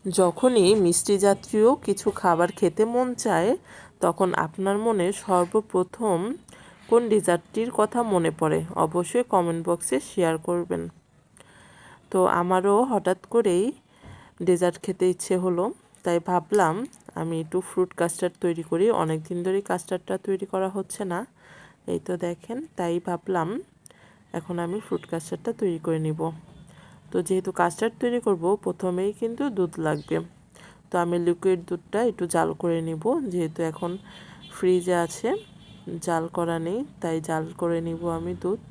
যখনই মিষ্টি জাতীয় কিছু খাবার খেতে মন চায় তখন আপনার মনে সর্বপ্রথম কোন ডেজার্টটির কথা মনে পড়ে অবশ্যই কমেন্ট বক্সে শেয়ার করবেন। তো আমারও হঠাৎ করেই ডেজার্ট খেতে ইচ্ছে হলো, তাই ভাবলাম আমি একটু ফ্রুট কাস্টার্ড তৈরি করি। অনেক দিন ধরেই কাস্টার্ডটা তৈরি করা হচ্ছে না, এই তো দেখেন, তাই ভাবলাম এখন আমি ফ্রুট কাস্টার্ডটা তৈরি করে নিব। তো যেহেতু কাস্টার্ড তৈরি করব প্রথমেই কিন্তু দুধ লাগবে। তো আমি লিকুইড দুধটা একটু জাল করে নিব, যেহেতু এখন ফ্রিজে আছে, জাল করা নেই, তাই জাল করে নিব আমি দুধ।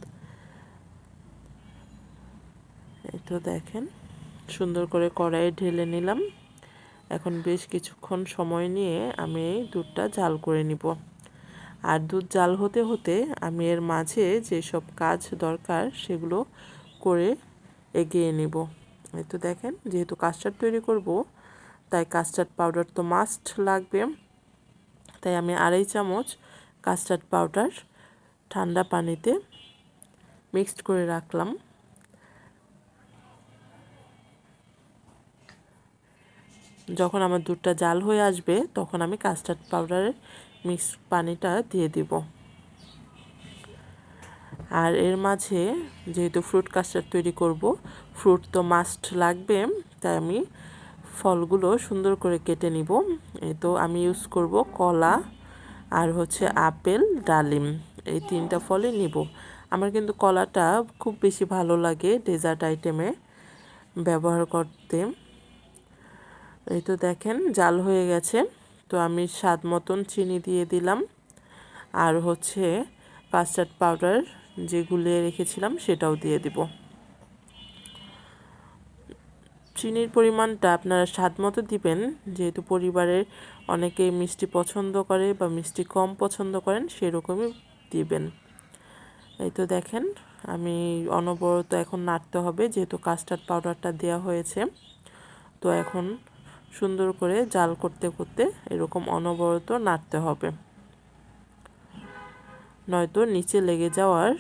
এই তো দেখেন সুন্দর করে কড়াইয়ে ঢেলে নিলাম। এখন বেশ কিছুক্ষণ সময় নিয়ে আমি এই দুধটা জাল করে নিব। আর দুধ জাল হতে হতে আমি এর মাঝে যেসব কাজ দরকার সেগুলো করে এগিয়ে নিব। এই তো দেখেন, যেহেতু কাস্টার্ড তৈরি করব তাই কাস্টার্ড পাউডার তো মাস্ট লাগবে, তাই আমি 2.5 চামচ কাস্টার্ড পাউডার ঠান্ডা পানিতে মিক্সড করে রাখলাম। যখন আমার দুধটা জাল হয়ে আসবে তখন আমি কাস্টার্ড পাউডারের মিক্স পানিটা দিয়ে দিব। আর এর মাঝে যেহেতু ফ্রুট কাস্টার্ড তৈরি করব, ফ্রুট তো মাস্ট লাগবে, তাই আমি ফলগুলো সুন্দর করে কেটে নিব। এই তো আমি ইউজ করব কলা আর হচ্ছে আপেল, ডালিম, এই 3টা ফলই নিব। আমার কিন্তু কলাটা খুব বেশি ভালো লাগে ডেজার্ট আইটেমে ব্যবহার করতে। এই তো দেখেন জাল হয়ে গেছে, তো আমি স্বাদ মতন চিনি দিয়ে দিলাম, আর হচ্ছে কাস্টার্ড পাউডার যে গুলিয়ে রেখেছিলাম সেটাও দিয়ে দিব। চিনির পরিমাণটা আপনারা স্বাদ মতো দিবেন, যেহেতু পরিবারের অনেকেই মিষ্টি পছন্দ করে বা মিষ্টি কম পছন্দ করেন, সেরকমই দিবেন। এই তো দেখেন আমি অনবরত এখন নাড়তে হবে, যেহেতু কাস্টার্ড পাউডারটা দেওয়া হয়েছে। তো এখন সুন্দর করে জাল করতে করতে এরকম অনবরত নাড়তে হবে, নয়তো নিচে লেগে যাওয়ার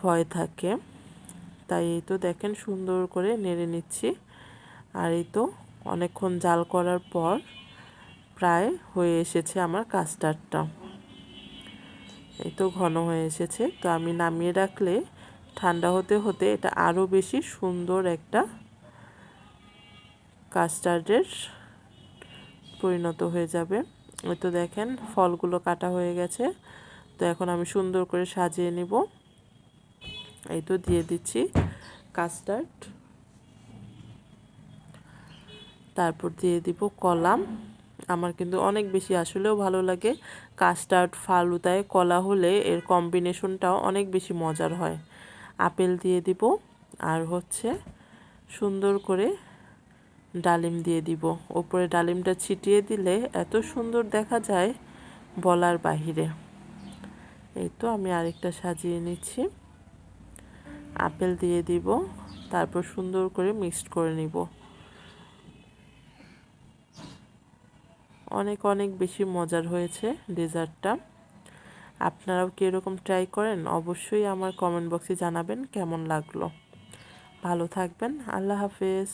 ভয় থাকে। তাই এই তো দেখেন সুন্দর করে নেড়ে নিচ্ছি। আর এই তো অনেকক্ষণ জাল করার পর প্রায় হয়ে এসেছে আমার কাস্টার্ডটা। এই তো ঘন হয়ে এসেছে, তো আমি নামিয়ে রাখলে ঠান্ডা হতে হতে এটা আরও বেশি সুন্দর একটা কাস্টার্ডের পরিণত হয়ে যাবে। এই তো দেখেন ফলগুলো কাটা হয়ে গেছে, তো এখন আমি সুন্দর করে সাজিয়ে নিব। এই তো দিয়ে দিচ্ছি কাস্টার্ড, তারপর দিয়ে দিব কলা। আমার কিন্তু অনেক বেশি আসলেও ভালো লাগে কাস্টার্ড ফালুদায় কলা হলে এর কম্বিনেশনটাও অনেক বেশি মজার হয়। আপেল দিয়ে দিব, আর হচ্ছে সুন্দর করে ডালিম দিয়ে দিব। ওপরে ডালিমটা ছিটিয়ে দিলে এত সুন্দর দেখা যায় বলার বাহিরে। এই তো আমি আরেকটা সাজিয়ে নিচ্ছি, আপেল দিয়ে দিব, তারপর সুন্দর করে মিক্সড করে নিব। অনেক অনেক বেশি মজার হয়েছে ডেজার্টটা। আপনারাও কি এরকম ট্রাই করেন? অবশ্যই আমার কমেন্ট বক্সে জানাবেন কেমন লাগলো। ভালো থাকবেন, আল্লাহ হাফেজ।